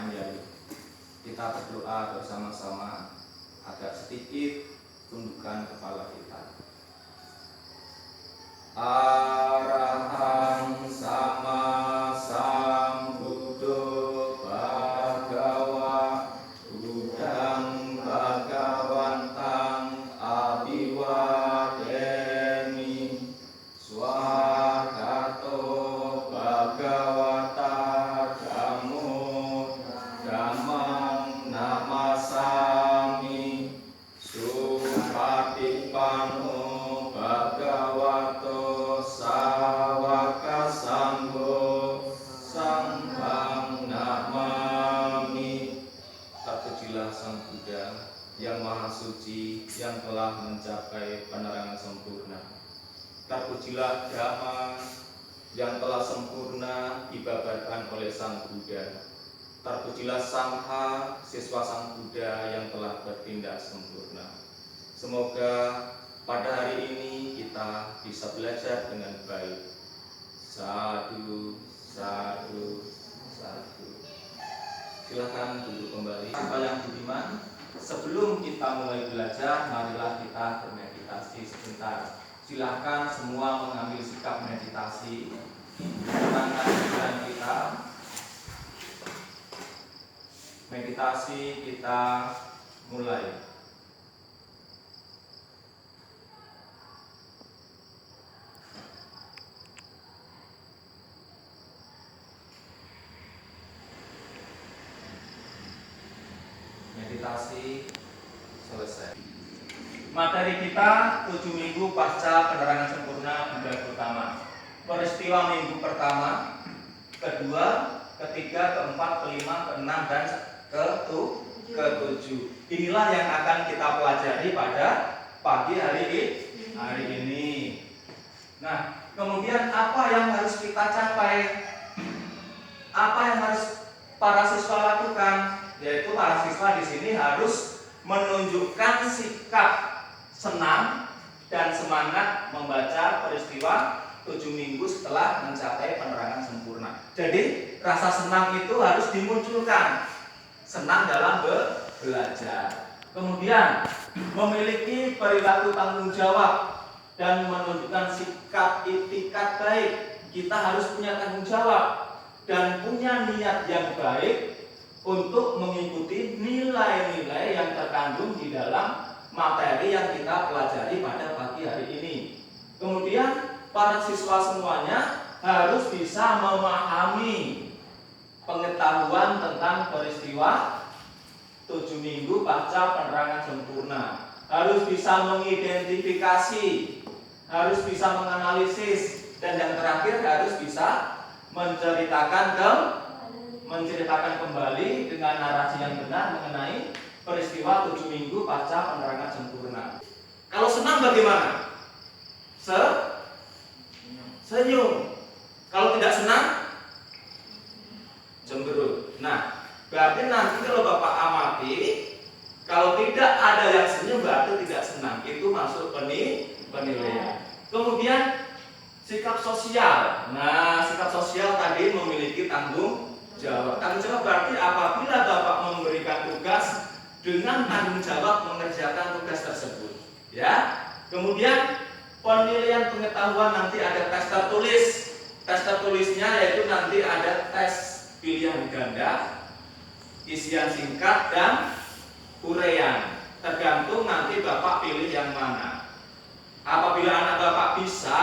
menganiaya. Kita berdoa bersama-sama, agak sedikit tundukkan kepala kita. Arahang sama sambuddho bhagava buddhang bhagawantang abhiwademi swagato bhagavata dhammo dhammang namasami supatipanno bhagavato sawaka sanggo sanghang namami. Terpujilah Sang Buddha yang Maha Suci, yang telah mencapai penerangan sempurna. Terpujilah Dhamma yang telah sempurna dibabarkan oleh Sang Buddha. Terpujilah Sangha, siswa Sang Buddha yang telah bertindak sempurna. Semoga pada hari ini kita bisa belajar dengan baik. Sadhu, sadhu, sadhu. Silakan duduk kembali. Bapak yang budiman, sebelum kita mulai belajar, marilah kita bermeditasi sebentar. Silakan semua mengambil sikap meditasi. Tenangkan pikiran kita. Meditasi kita mulai. Meditasi selesai. Materi kita 7 minggu pasca penerangan sempurna bulan pertama. Peristiwa minggu pertama, kedua, ketiga, keempat, kelima, keenam, dan ke-7. Inilah yang akan kita pelajari pada pagi hari ini. Nah, kemudian apa yang harus kita capai? Apa yang harus para siswa lakukan? Yaitu para siswa di sini harus menunjukkan sikap senang dan semangat membaca peristiwa 7 minggu setelah mencapai penerangan sempurna. Jadi rasa senang itu harus dimunculkan. Senang dalam belajar. Kemudian memiliki perilaku tanggung jawab dan menunjukkan sikap itikat baik. Kita harus punya tanggung jawab dan punya niat yang baik untuk mengikuti nilai-nilai yang terkandung di dalam materi yang kita pelajari pada pagi hari ini. Kemudian para siswa semuanya harus bisa memahami pengetahuan tentang peristiwa 7 minggu pasca penerangan sempurna. Harus bisa mengidentifikasi, harus bisa menganalisis, dan yang terakhir harus bisa menceritakan kembali dengan narasi yang benar mengenai peristiwa 7 minggu pasca penerangan sempurna. Kalau senang bagaimana? Senyum. Kalau tidak senang, cemberut. Nah, berarti nanti kalau Bapak amati, kalau tidak ada yang senyum berarti tidak senang. Itu masuk penilaian. Kemudian sikap sosial. Nah, sikap sosial tadi memiliki tanggung jawab. Tanggung jawab berarti apabila Bapak memberikan tugas dengan tanggung jawab mengerjakan tugas tersebut. Ya. Kemudian penilaian pengetahuan nanti ada tes tertulis. Tes tertulisnya yaitu nanti ada tes pilihan ganda, isian singkat, dan uraian. Tergantung nanti Bapak pilih yang mana. Apabila anak Bapak bisa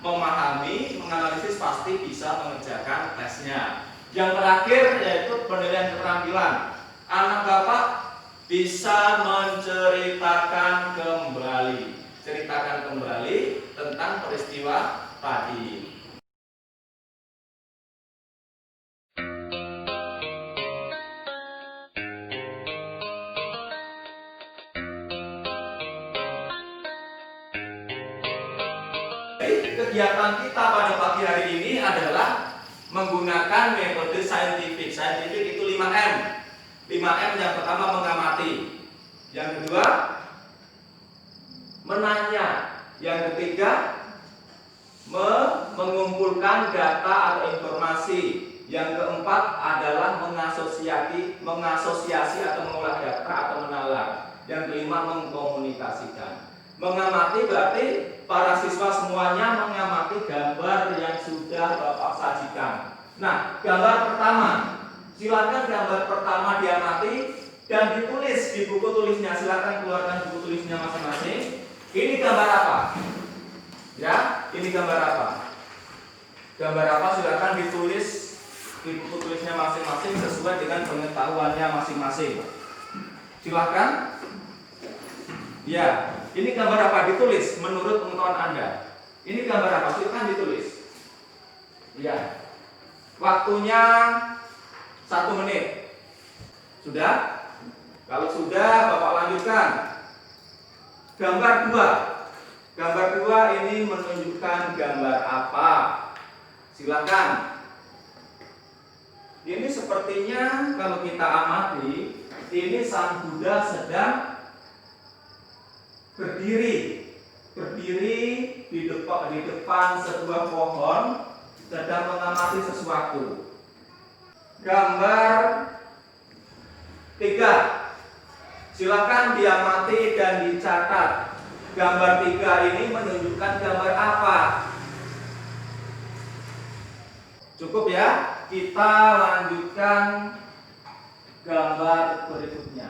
memahami, menganalisis, pasti bisa mengerjakan tesnya. Yang terakhir yaitu penilaian keterampilan. Anak Bapak bisa menceritakan kembali tentang peristiwa tadi. Kegiatan kita pada pagi hari ini adalah menggunakan metode saintifik. Saintifik itu 5M. 5M yang pertama mengamati, yang kedua menanya, yang ketiga mengumpulkan data atau informasi, Yang keempat adalah mengasosiasi atau mengolah data atau menalar. Yang kelima mengkomunikasikan. Mengamati berarti para siswa semuanya mengamati gambar yang sudah Bapak sajikan. Nah, gambar pertama, silakan gambar pertama diamati dan ditulis di buku tulisnya. Silakan keluarkan buku tulisnya masing-masing. Ini gambar apa? Ya, ini gambar apa? Gambar apa? Silakan ditulis di buku tulisnya masing-masing sesuai dengan pengetahuannya masing-masing. Silakan. Ya, ini gambar apa? Ditulis menurut pengetahuan Anda. Ini gambar apa? Silakan ditulis. Ya. Waktunya 1 menit. Sudah? Kalau sudah, Bapak lanjutkan. Gambar 2. Gambar 2 ini menunjukkan gambar apa? Silakan. Ini sepertinya kalau kita amati, ini Sang Buddha sedang berdiri di depan sebuah pohon, sedang mengamati sesuatu. Gambar 3. Silakan diamati dan dicatat. Gambar 3 ini menunjukkan gambar apa? Cukup ya? Kita lanjutkan gambar berikutnya.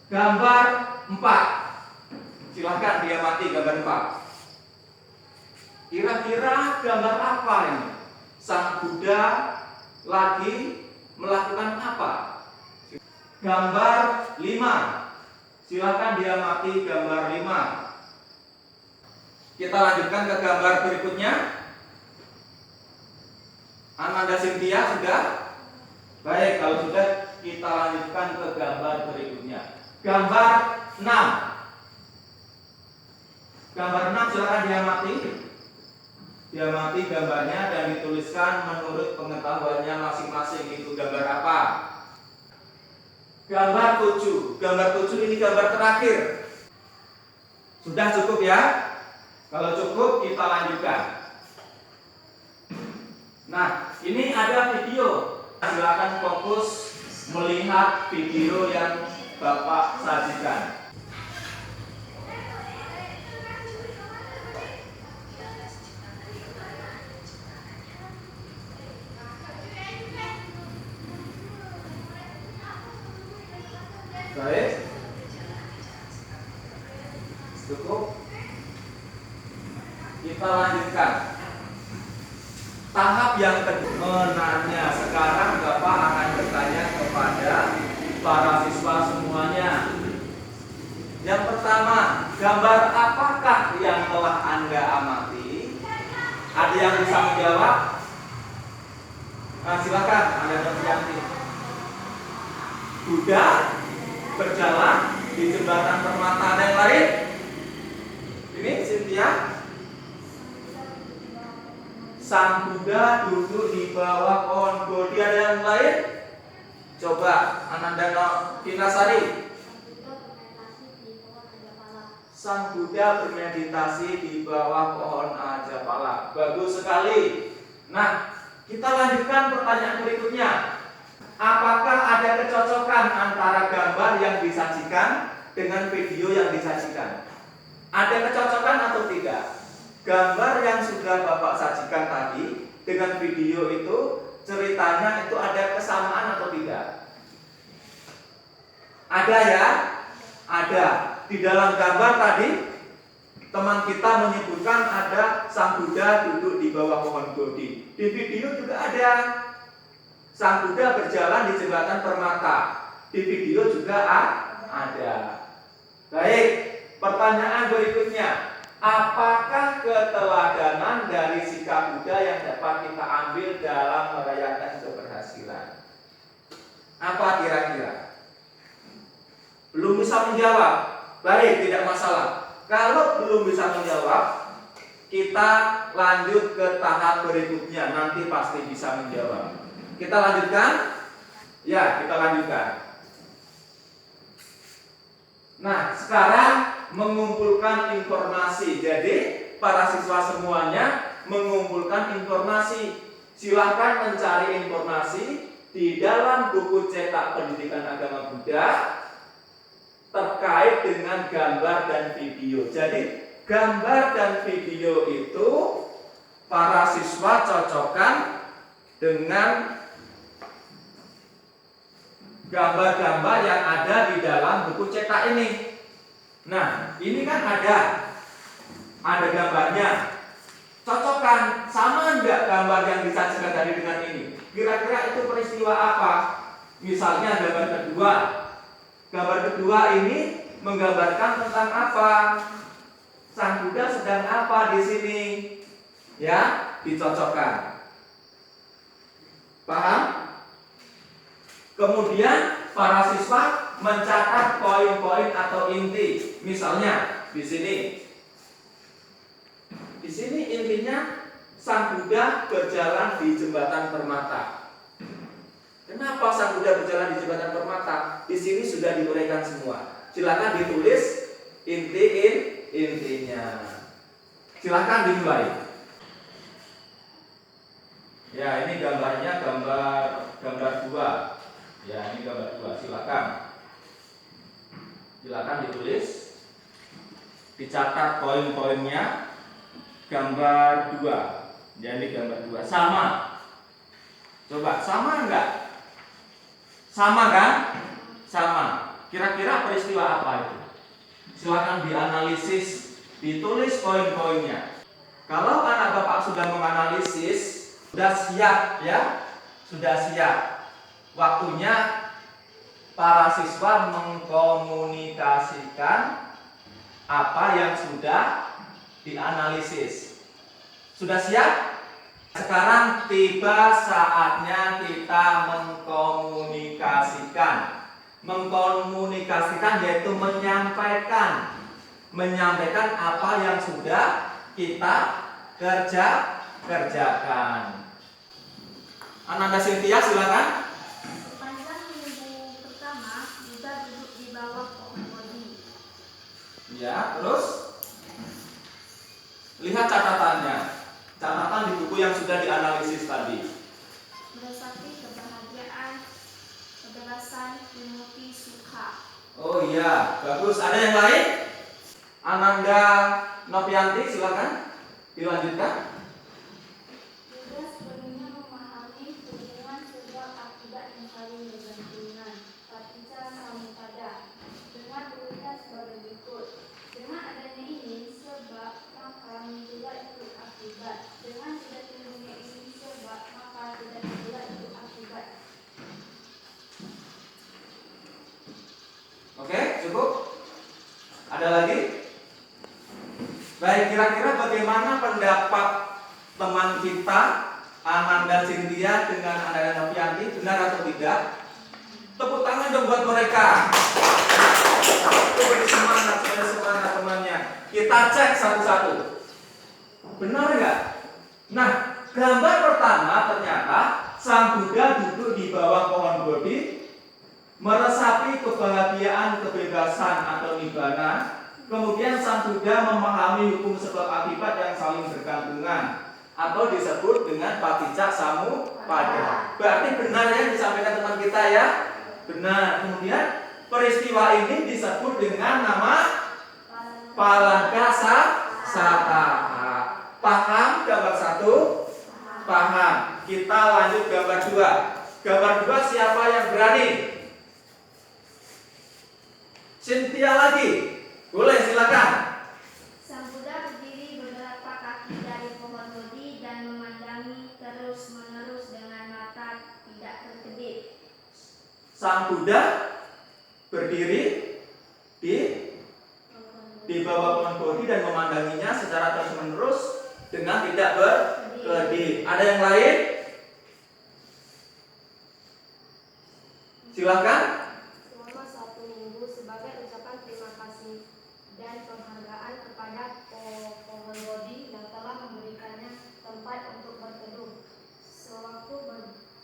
Gambar 4. Silahkan diamati gambar 4. Kira-kira gambar apa ini? Sang Buddha lagi melakukan apa? Gambar 5. Silahkan diamati gambar 5. Kita lanjutkan ke gambar berikutnya. Ananda Cynthia sudah? Baik, kalau sudah kita lanjutkan ke gambar berikutnya. Gambar 6. Gambar 6 silakan diamati. Diamati gambarnya dan dituliskan menurut pengetahuannya masing-masing. Itu gambar apa? Gambar 7. Gambar 7 ini gambar terakhir. Sudah cukup ya? Kalau cukup kita lanjutkan. Nah, ini ada video. Silakan fokus melihat video yang Bapak sajikan. Baik. Cukup. Kita lanjutkan. Tahap yang kedua menanya. Sekarang Bapak akan bertanya kepada para siswa semuanya. Yang pertama, gambar apakah yang telah Anda amati? Ada yang bisa menjawab? Nah, silakan Anda berjanji. Buddha berjalan di jembatan permata. Ada yang lain? Ini Cynthia. Sang Buddha duduk di bawah pohon Bodhi. Ada yang lain? Coba Ananda Kinasari. Sang Buddha bermeditasi di bawah pohon Ajapala. Bagus sekali. Nah, kita lanjutkan pertanyaan berikutnya. Apakah ada kecocokan antara gambar yang disajikan dengan video yang disajikan? Ada kecocokan atau tidak? Gambar yang sudah Bapak sajikan tadi dengan video itu ceritanya itu ada kesamaan atau tidak? Ada ya? Ada. Di dalam gambar tadi teman kita menyebutkan ada Sang Buddha duduk di bawah pohon Bodhi. Di video juga ada Sang Buddha berjalan di jembatan permata. Di video juga ada. Baik, pertanyaan berikutnya. Apakah keteladanan dari sikap Buddha yang dapat kita ambil dalam merayakan keberhasilan? Apa kira-kira? Belum bisa menjawab? Baik, tidak masalah. Kalau belum bisa menjawab, kita lanjut ke tahap berikutnya. Nanti pasti bisa menjawab. Kita lanjutkan? Ya, kita lanjutkan. Nah, sekarang mengumpulkan informasi. Jadi, para siswa semuanya mengumpulkan informasi. Silahkan mencari informasi di dalam buku cetak pendidikan agama Buddha terkait dengan gambar dan video. Jadi gambar dan video itu para siswa cocokkan dengan gambar-gambar yang ada di dalam buku cetak ini. Nah, ini kan ada gambarnya. Cocokkan, sama enggak gambar yang disajikan tadi dengan ini? Kira-kira itu peristiwa apa? Misalnya gambar kedua. Gambar kedua ini menggambarkan tentang apa? Sang Buddha sedang apa di sini? Ya, dicocokkan. Paham? Kemudian para siswa mencatat poin-poin atau inti. Misalnya di sini. Di sini intinya Sang Buddha berjalan di jembatan permata. Kenapa Sang Buddha berjalan di jembatan permata? Di sini sudah diuraikan semua. Silakan ditulis intinya. Silakan dimulai. Ya, ini gambarnya gambar 2. Ya, ini gambar 2. Silakan ditulis. Dicatat poin-poinnya. Gambar 2. Ya, ini gambar 2. Sama. Coba, sama enggak? Sama kan? Sama. Kira-kira peristiwa apa itu? Silakan dianalisis, ditulis poin-poinnya. Kalau anak Bapak sudah menganalisis, sudah siap ya? Sudah siap. Waktunya para siswa mengkomunikasikan apa yang sudah dianalisis. Sudah siap? Sekarang tiba saatnya kita mengkomunikasikan. Mengkomunikasikan yaitu menyampaikan apa yang sudah kita kerjakan. Ananda Cynthia, silakan. Sepanjang minggu pertama, Buddha duduk di bawah pohon Bodhi. Ya, terus lihat catatannya. Catatan di buku yang sudah dianalisis tadi. Meresapi kebahagiaan, kebebasan, vimutti, sukha. Oh iya, bagus. Ada yang lain? Ananda Novianti, silakan dilanjutkan. Buddha sepenuhnya memahami hubungan sebab akibat yang saling bergantungan, paticca samuppada, dengan berurutan sebagai berikut. Dengan adanya ini, sebab maka muncullah itu akibat. Dengan tidak timbulnya ini sebab maka tidak timbullah itu akibat. Oke, cukup. Ada lagi? Baik, kira-kira bagaimana pendapat teman kita Ananda Cynthia dengan Ananda Novianti, benar atau tidak? Tepuk tangan dong buat mereka. Beri semangat temannya. Kita cek satu-satu. Benar nggak? Nah, gambar pertama ternyata Sang Buddha duduk di bawah pohon Bodhi, meresapi kebahagiaan, kebebasan atau nibbana. Kemudian Sang Buddha memahami hukum sebab akibat yang saling bergantungan atau disebut dengan paticca samuppada. Berarti benar yang disampaikan teman kita ya? Benar. Kemudian peristiwa ini disebut dengan nama Palankasatthaka. Paham gambar 1? Paham. Kita lanjut gambar 2. Gambar 2 siapa yang berani? Cynthia lagi. Boleh, silakan. Sang Buddha berdiri beberapa kaki dari pohon Bodhi dan memandangi terus-menerus dengan mata tidak terkedip. Sang Buddha berdiri di bawah pohon Bodhi dan memandanginya secara terus-menerus dengan tidak berkedip. Ada yang lain? Silakan. Selama 1 minggu sebagai ucapan terima kasih dan penghargaan kepada pohon Bodhi yang telah memberikannya tempat untuk berteduh sewaktu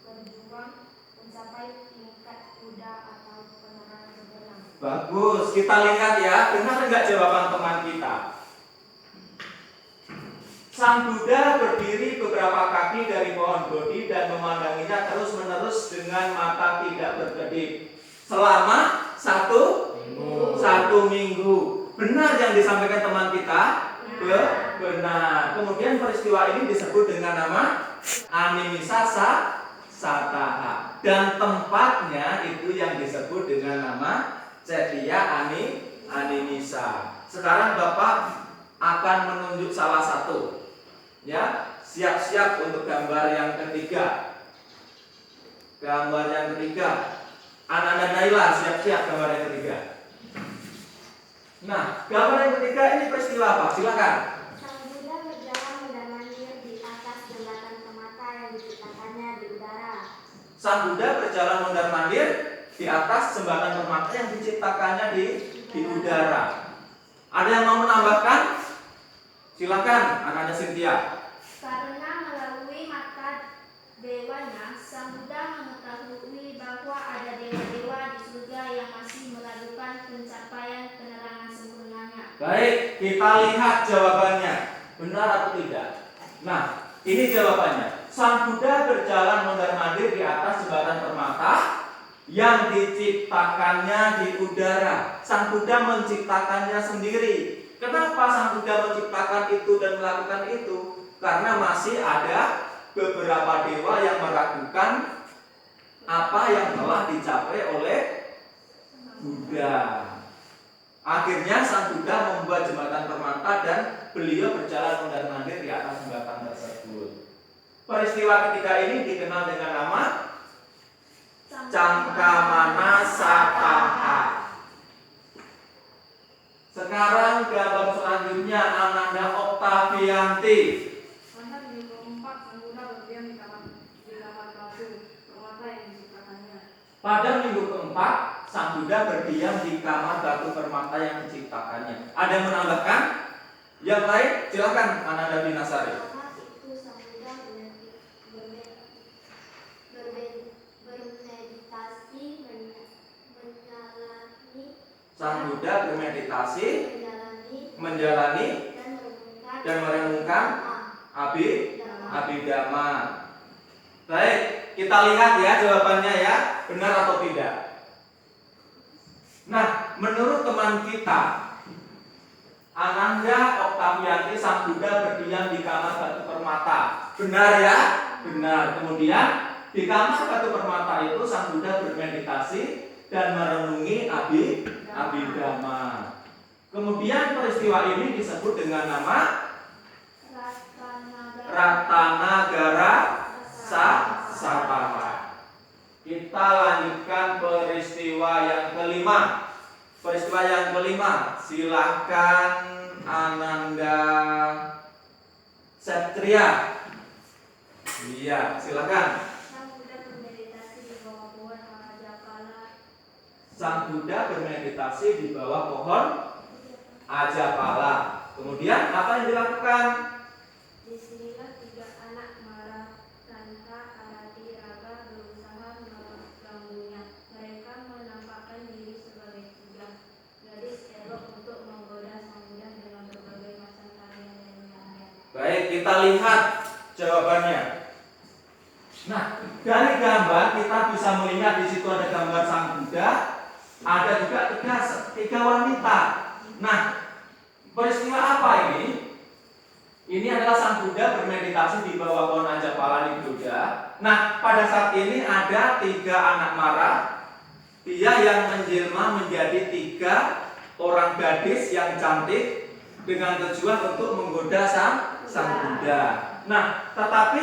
berjuang mencapai tingkat Buddha atau penerang sebenar. Bagus, kita lihat ya, benar enggak jawaban teman kita? Sang Buddha berdiri beberapa kaki dari pohon Bodhi dan memandanginya terus-menerus dengan mata tidak berkedip selama satu minggu. Benar yang disampaikan teman kita? Benar. Kemudian peristiwa ini disebut dengan nama Animisa Sataha. Dan tempatnya itu yang disebut dengan nama Cetya Animisa. Sekarang Bapak akan menunjuk salah satu. Ya, siap-siap untuk gambar yang ketiga. Gambar yang ketiga. Ananda Naila, siap-siap gambar yang ketiga. Nah, gambar yang ketiga ini peristiwa apa? Silakan. Sang Buddha berjalan mondar-mandir di atas jembatan permata yang diciptakannya di udara. Sang Buddha berjalan mondar-mandir di atas jembatan permata yang diciptakannya di udara. Ada yang mau menambahkan? Silakan, Ananda Cynthia. Karena melalui mata dewanya, Sang Buddha mengetahui bahwa ada dewa-dewa di surga yang masih meragukan pencapaian penerangan sempurnanya. Baik, kita lihat jawabannya. Benar atau tidak? Nah, ini jawabannya. Sang Buddha berjalan mondar-mandir di atas jembatan permata yang diciptakannya di udara. Sang Buddha menciptakannya sendiri. Kenapa Sang Buddha menciptakan itu dan melakukan itu? Karena masih ada beberapa dewa yang meragukan apa yang telah dicapai oleh Buddha. Akhirnya Sang Buddha membuat jembatan permata dan beliau berjalan mondar-mandir di atas jembatan tersebut. Peristiwa ketiga ini dikenal dengan nama Cangkamana Sataha. Sekarang gambar selanjutnya Ananda Oktavianti. Pada minggu keempat, Sang Buddha berdiam di kamar batu permata yang diciptakannya. Pada minggu keempat, Sang Buddha berdiam di kamar batu permata yang diciptakannya. Ada yang menambahkan? Yang lain, silakan Ananda Binasari. Saat itu Sang Buddha bermeditasi Sang Buddha bermeditasi, menjalani dan merenungkan Abhidhamma. Baik, kita lihat ya jawabannya ya, benar atau tidak. Nah, menurut teman kita, Ananda Oktavianti, Sang Buddha berdiam di kamar batu permata. Benar ya? Benar. Kemudian di kamar batu permata itu Sang Buddha bermeditasi dan merenungi Abhidhamma. Kemudian peristiwa ini disebut dengan nama Ratanagara Sataha. Kita lanjutkan peristiwa yang kelima. Peristiwa yang kelima, silahkan Ananda Satria. Iya, silakan. Sang Buddha bermeditasi di bawah pohon Ajapala. Sang Buddha bermeditasi di bawah pohon Ajapala. Kemudian apa yang dilakukan? Disinilah tiga anak Mara, Ranta, Arati, Raga berusaha mengganggunya. Mereka menampakkan diri sebagai tiga gadis elok untuk menggoda Sang Buddha dengan berbagai macam tarian dan nyanyian. Baik, kita lihat jawabannya. Nah, dari gambar kita bisa melihat di situ ada gambar Sang Buddha, ada juga tiga wanita. Nah, peristiwa apa ini? Ini adalah Sang Buddha bermeditasi di bawah pohon Ajapala di Buddha. Nah, pada saat ini ada tiga anak Mara. Dia yang menjelma menjadi tiga orang gadis yang cantik dengan tujuan untuk menggoda Sang Buddha. Nah, tetapi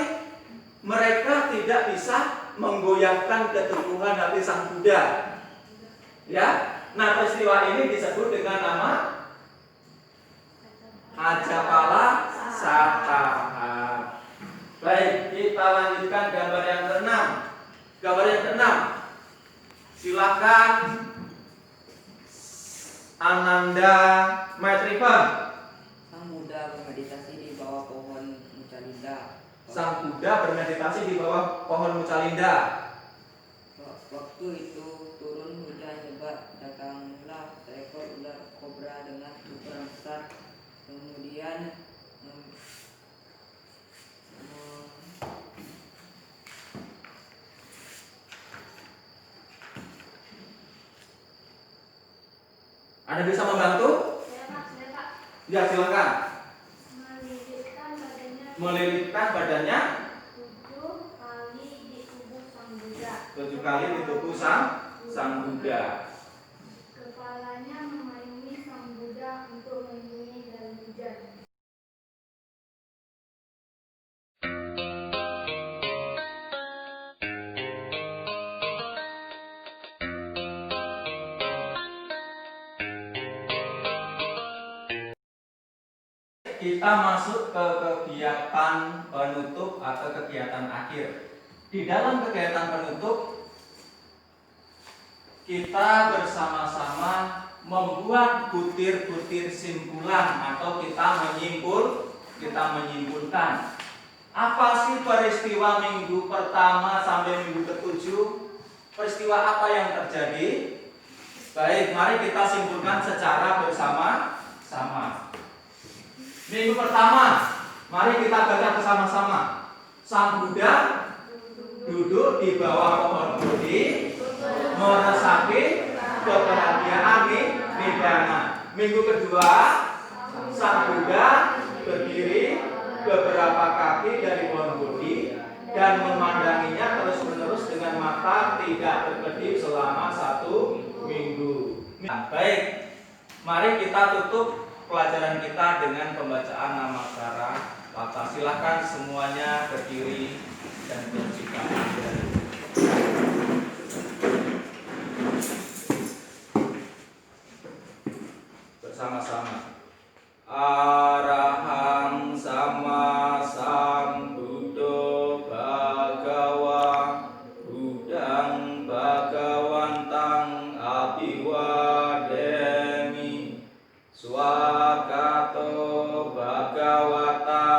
mereka tidak bisa menggoyahkan keteguhan hati Sang Buddha. Ya, nah peristiwa ini disebut dengan nama Ajapala Sataha. Baik, kita lanjutkan gambar yang keenam. Gambar yang keenam, silakan Ananda Maitrivan. Sang Buddha bermeditasi di bawah pohon Mucalinda. Sang Buddha bermeditasi di bawah pohon Mucalinda. Waktu itu turun hujan lebat, datanglah seekor ular kobra dengan ukuran besar. Kemudian Ada bisa membantu? Saya Pak. Ya, silakan. Melilitkan badannya Melilitkan badannya 7 kali di tubuh Sang Buddha. 7 kali di tubuh Sang Buddha. Kepalanya memayungi Sang Buddha untuk melindungi dari hujan. Kita masuk ke kegiatan penutup atau kegiatan akhir. Di dalam kegiatan penutup, kita bersama-sama membuat butir-butir simpulan atau kita menyimpulkan. Apa sih peristiwa minggu pertama sampai minggu ke-7? Peristiwa apa yang terjadi? Baik, mari kita simpulkan secara bersama-sama. Minggu pertama, mari kita baca bersama-sama. Sang Buddha duduk di bawah pohon bodhi, meresapi kebahagiaan nidana. Minggu kedua, Sang Buddha berdiri beberapa kaki dari pohon bodhi dan memandanginya terus-menerus dengan mata tidak berkedip selama 1 minggu. Baik, mari kita tutup pelajaran kita dengan pembacaan Namaskara Patah. Silahkan semuanya berdiri dan bersikap adil. Bersama-sama. Arahang sama Sambuddho Bhagawa Budang Bhagawantang Abhiwademi Swakato Bhagawata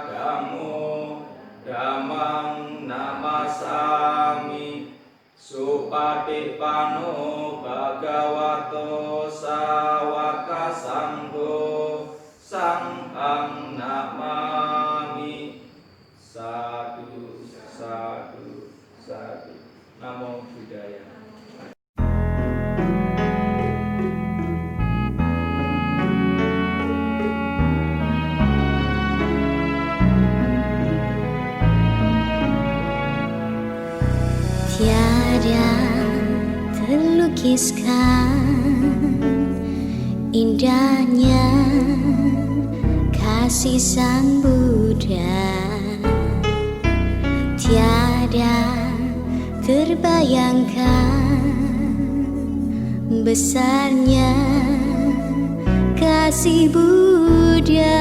Dhammo Dhammang Namasami Supatippano Bhagavato Sawaka Sangho Sanghang Namami. Sadu, sadu, sadu. Namo Buddhaya. Tiada terlukiskan indahnya kasih Sang Buddha, tiada terbayangkan besarnya kasih Buddha.